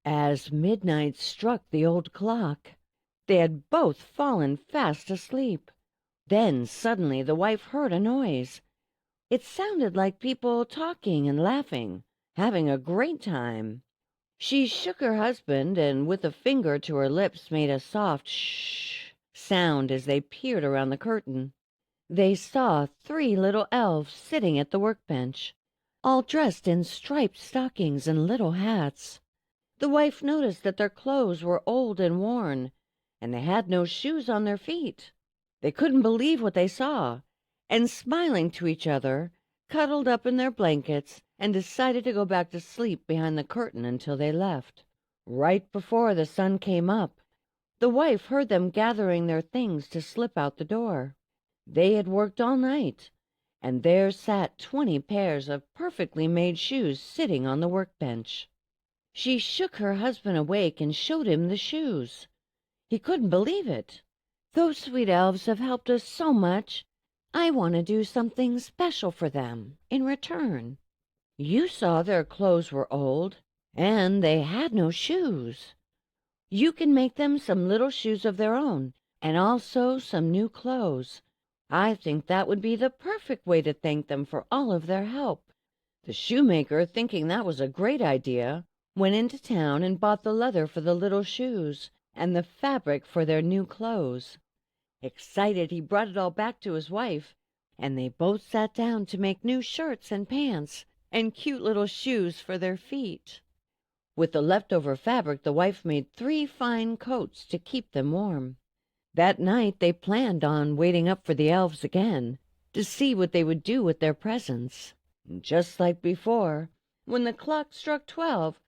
As midnight struck the old clock, they had both fallen fast asleep. Then suddenly the wife heard a noise. It sounded like people talking and laughing, having a great time. She shook her husband and with a finger to her lips made a soft shh sound as they peered around the curtain. They saw 3 little elves sitting at the workbench, all dressed in striped stockings and little hats. The wife noticed that their clothes were old and worn, and they had no shoes on their feet. They couldn't believe what they saw, and smiling to each other, cuddled up in their blankets and decided to go back to sleep behind the curtain until they left. Right before the sun came up, the wife heard them gathering their things to slip out the door. They had worked all night, and there sat 20 pairs of perfectly made shoes sitting on the workbench. She shook her husband awake and showed him the shoes. He couldn't believe it. "Those sweet elves have helped us so much. I want to do something special for them in return. You saw their clothes were old, and they had no shoes. You can make them some little shoes of their own, and also some new clothes. I think that would be the perfect way to thank them for all of their help." The shoemaker, thinking that was a great idea, went into town and bought the leather for the little shoes and the fabric for their new clothes. Excited, he brought it all back to his wife, and they both sat down to make new shirts and pants and cute little shoes for their feet. With the leftover fabric, the wife made 3 fine coats to keep them warm. That night they planned on waiting up for the elves again to see what they would do with their presents. Just like before, when the clock struck 12,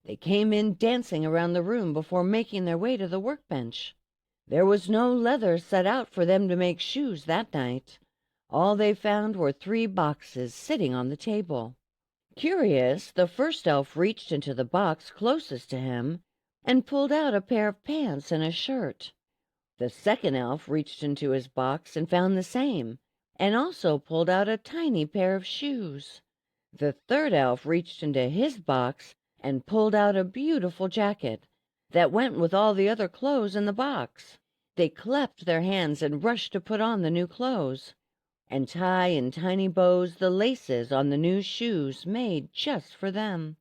they came in dancing around the room before making their way to the workbench. There was no leather set out for them to make shoes that night. All they found were 3 boxes sitting on the table. Curious, the first elf reached into the box closest to him and pulled out a pair of pants and a shirt. The second elf reached into his box and found the same, and also pulled out a tiny pair of shoes. The third elf reached into his box and pulled out a beautiful jacket that went with all the other clothes in the box. They clapped their hands and rushed to put on the new clothes, and tie in tiny bows the laces on the new shoes made just for them.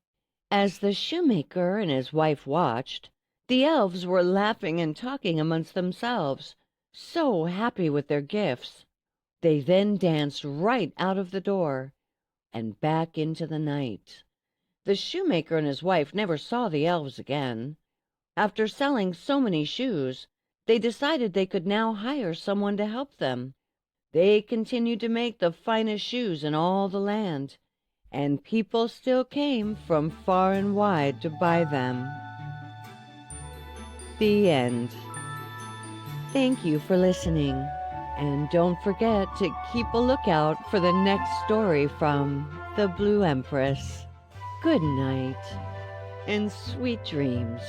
As the shoemaker and his wife watched, the elves were laughing and talking amongst themselves, so happy with their gifts. They then danced right out of the door and back into the night. The shoemaker and his wife never saw the elves again. After selling so many shoes, they decided they could now hire someone to help them. They continued to make the finest shoes in all the land, and people still came from far and wide to buy them. The end. Thank you for listening, and don't forget to keep a lookout for the next story from the Blu Empress. Good night, and sweet dreams.